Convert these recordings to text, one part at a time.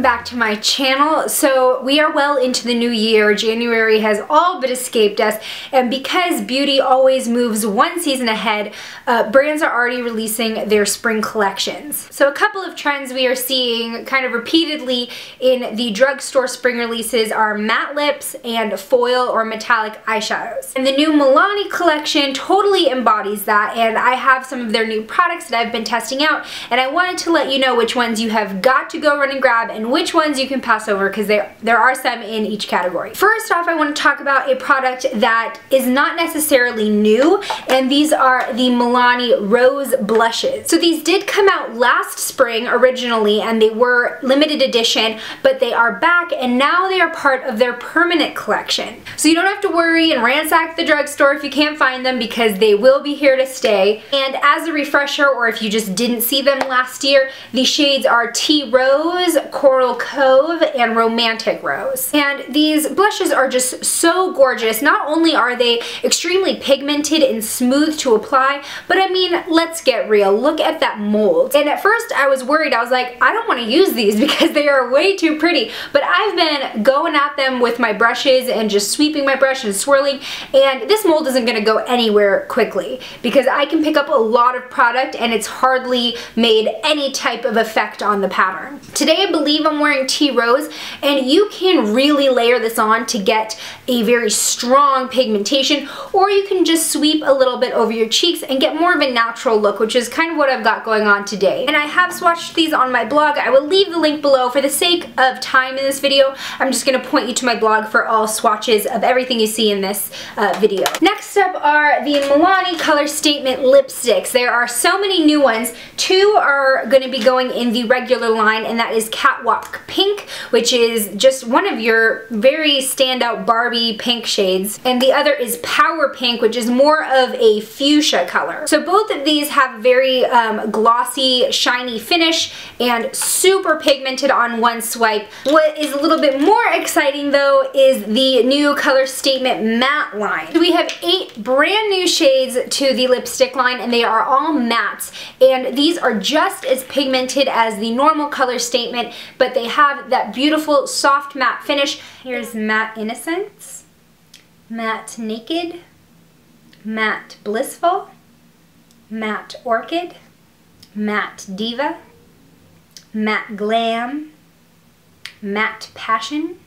welcome back to my channel. So we are well into the new year. January has all but escaped us, and because beauty always moves one season ahead, brands are already releasing their spring collections. So a couple of trends we are seeing kind of repeatedly in the drugstore spring releases are matte lips and foil or metallic eyeshadows. And the new Milani collection totally embodies that, and I have some of their new products that I've been testing out, and I wanted to let you know which ones you have got to go run and grab and which ones you can pass over, because there are some in each category. First off, I want to talk about a product that is not necessarily new, and these are the Milani Rose Blushes. So these did come out last spring originally, and they were limited edition, but they are back, and now they are part of their permanent collection. So you don't have to worry and ransack the drugstore if you can't find them, because they will be here to stay. And as a refresher, or if you just didn't see them last year, the shades are Tea Rose, Coral Cove, and Romantic Rose. And these blushes are just so gorgeous. Not only are they extremely pigmented and smooth to apply, but I mean, let's get real. Look at that mold. And at first I was worried. I was like, I don't want to use these because they are way too pretty. But I've been going at them with my brushes and just sweeping my brush and swirling, and this mold isn't going to go anywhere quickly because I can pick up a lot of product and it's hardly made any type of effect on the pattern. Today I believe I'm wearing Tea Rose, and you can really layer this on to get a very strong pigmentation, or you can just sweep a little bit over your cheeks and get more of a natural look, which is kind of what I've got going on today. And I have swatched these on my blog. I will leave the link below. For the sake of time in this video, I'm just going to point you to my blog for all swatches of everything you see in this video. Next up are the Milani Color Statement lipsticks. There are so many new ones. Two are going to be going in the regular line, and that is Catwalk Pink, which is just one of your very standout Barbie pink shades, and the other is Power Pink, which is more of a fuchsia color. So both of these have very glossy, shiny finish and super pigmented on one swipe. What is a little bit more exciting though is the new Color Statement matte line. We have 8 brand new shades to the lipstick line, and they are all mattes, and these are just as pigmented as the normal Color Statement, but they have that beautiful soft matte finish. Here's Matte Innocence, Matte Naked, Matte Blissful, Matte Orchid, Matte Diva, Matte Glam, Matte Passion,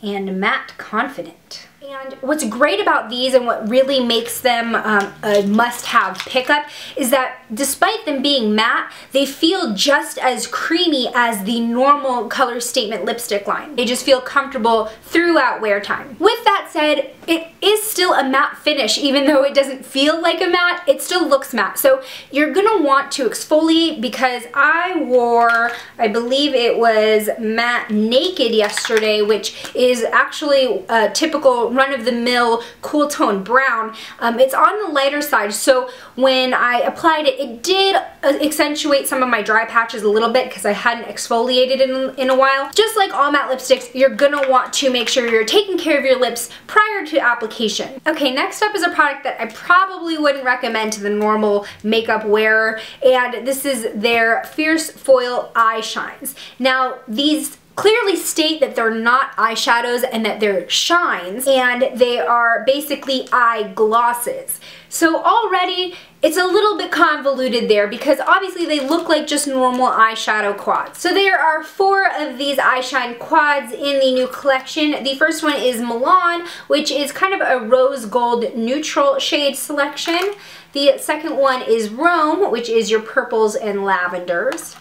and Matte Confident. And what's great about these, and what really makes them a must-have pickup, is that despite them being matte, they feel just as creamy as the normal Color Statement lipstick line. They just feel comfortable throughout wear time. With that said, it is still a matte finish. Even though it doesn't feel like a matte, it still looks matte. So you're gonna want to exfoliate, because I wore, I believe it was Matte Naked yesterday, which is actually a typical run-of-the-mill cool tone brown. It's on the lighter side, so when I applied it, it did accentuate some of my dry patches a little bit because I hadn't exfoliated in a while. Just like all matte lipsticks, you're gonna want to make sure you're taking care of your lips prior to application. Okay, next up is a product that I probably wouldn't recommend to the normal makeup wearer, and this is their Fierce Foil Eyeshines. Now, these clearly state that they're not eyeshadows and that they're shines, and they are basically eye glosses. So already it's a little bit convoluted there, because obviously they look like just normal eyeshadow quads. So there are 4 of these eyeshine quads in the new collection. The first one is Milan, which is kind of a rose gold neutral shade selection. The second one is Rome, which is your purples and lavenders.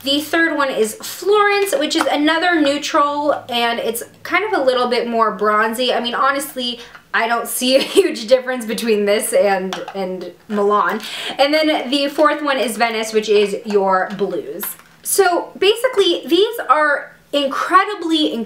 The third one is Florence, which is another neutral, and it's kind of a little bit more bronzy. I mean, honestly, I don't see a huge difference between this and Milan. And then the fourth one is Venice, which is your blues. So basically, these are incredibly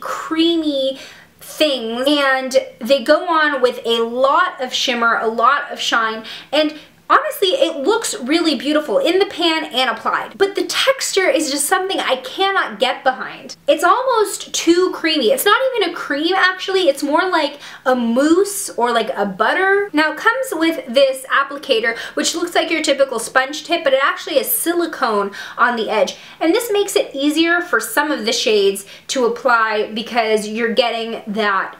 creamy things, and they go on with a lot of shimmer, a lot of shine, and Honestly, it looks really beautiful in the pan and applied, but the texture is just something I cannot get behind. It's almost too creamy. It's not even a cream actually, it's more like a mousse or like a butter. Now it comes with this applicator, which looks like your typical sponge tip, but it actually has silicone on the edge. And this makes it easier for some of the shades to apply because you're getting that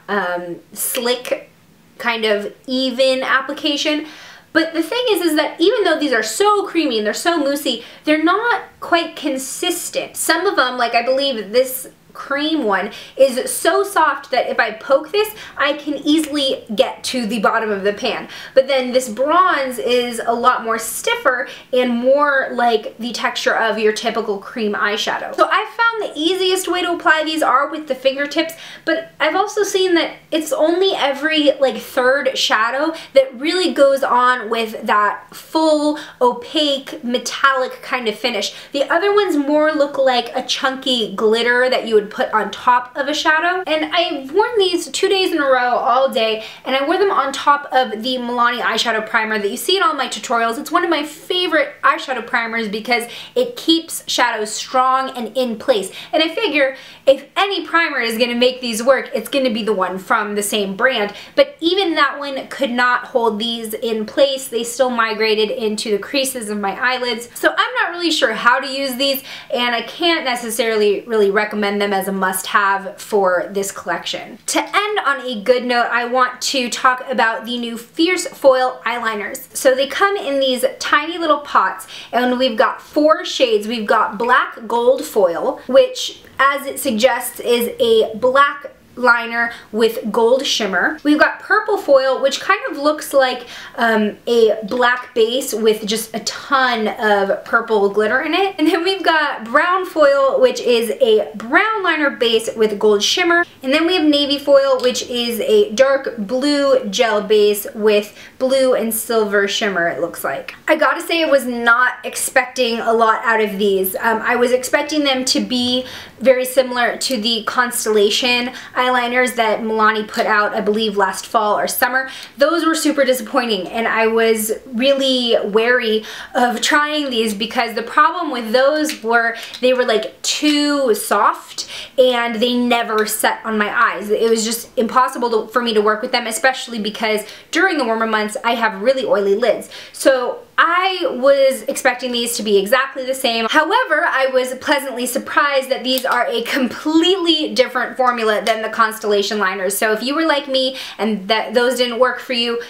slick kind of even application. But the thing is that even though these are so creamy and they're so moussey, they're not quite consistent. Some of them, like I believe this cream one, is so soft that if I poke this, I can easily get to the bottom of the pan. But then this bronze is a lot more stiffer and more like the texture of your typical cream eyeshadow. So I found the easiest way to apply these are with the fingertips, but I've also seen that it's only every like third shadow that really goes on with that full opaque metallic kind of finish. The other ones more look like a chunky glitter that you would put on top of a shadow. And I've worn these 2 days in a row all day, and I wore them on top of the Milani eyeshadow primer that you see in all my tutorials. It's one of my favorite eyeshadow primers because it keeps shadows strong and in place. And I figure if any primer is going to make these work, it's going to be the one from the same brand. But even that one could not hold these in place. They still migrated into the creases of my eyelids. So I'm not really sure how to use these, and I can't necessarily really recommend them as a must-have for this collection. To end on a good note, I want to talk about the new Fierce Foil eyeliners. So they come in these tiny little pots, and we've got 4 shades. We've got Black Gold Foil, which as it suggests is a black liner with gold shimmer. We've got Purple Foil, which kind of looks like a black base with just a ton of purple glitter in it. And then we've got Brown Foil, which is a brown liner base with gold shimmer. And then we have Navy Foil, which is a dark blue gel base with blue and silver shimmer, it looks like. I gotta say, I was not expecting a lot out of these. I was expecting them to be very similar to the Constellation eyeliners that Milani put out, I believe last fall or summer. Those were super disappointing, and I was really wary of trying these because the problem with those were they were like too soft and they never set on my eyes. It was just impossible for me to work with them, especially because during the warmer months I have really oily lids. So I was expecting these to be exactly the same. However, I was pleasantly surprised that these are a completely different formula than the Constellation liners. So if you were like me and that those didn't work for you,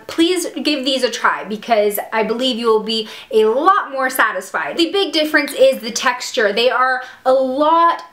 please give these a try because I believe you will be a lot more satisfied. The big difference is the texture. They are a lot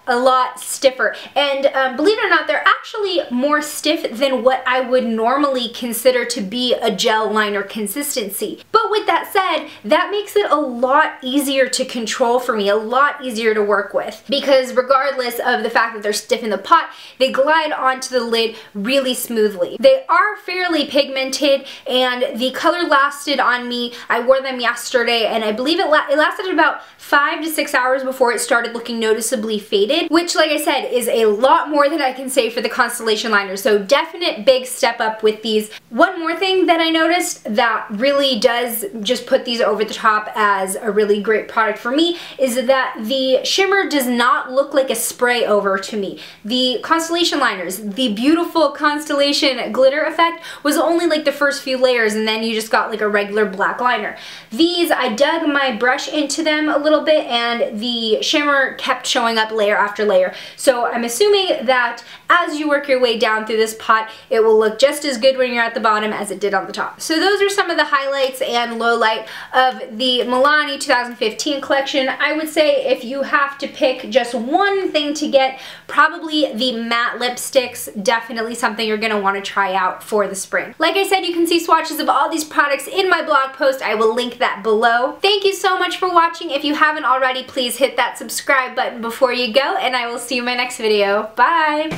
stiffer, and believe it or not, they're actually more stiff than what I would normally consider to be a gel liner consistency. But with that said, that makes it a lot easier to control for me, a lot easier to work with, because regardless of the fact that they're stiff in the pot, they glide onto the lid really smoothly. They are fairly pigmented, and the color lasted on me. I wore them yesterday, and I believe it lasted about 5 to 6 hours before it started looking noticeably faded, which, like I said, is a lot more than I can say for the Constellation liners. So definite big step up with these. One more thing that I noticed that really does just put these over the top as a really great product for me is that the shimmer does not look like a spray over to me. The Constellation liners, the beautiful Constellation glitter effect, was only like the first few layers, and then you just got like a regular black liner. These, I dug my brush into them a little bit, and the shimmer kept showing up layer after layer. So I'm assuming that as you work your way down through this pot, it will look just as good when you're at the bottom as it did on the top. So those are some of the highlights and lowlight of the Milani 2015 collection. I would say if you have to pick just one thing to get, probably the matte lipsticks, definitely something you're going to want to try out for the spring. Like I said, you can see swatches of all these products in my blog post. I will link that below. Thank you so much for watching. If you haven't already, please hit that subscribe button before you go, and I will see you in my next video. Bye!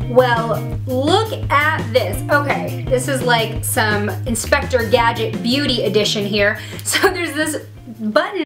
Well, look at this. Okay, this is like some Inspector Gadget beauty edition here. So there's this button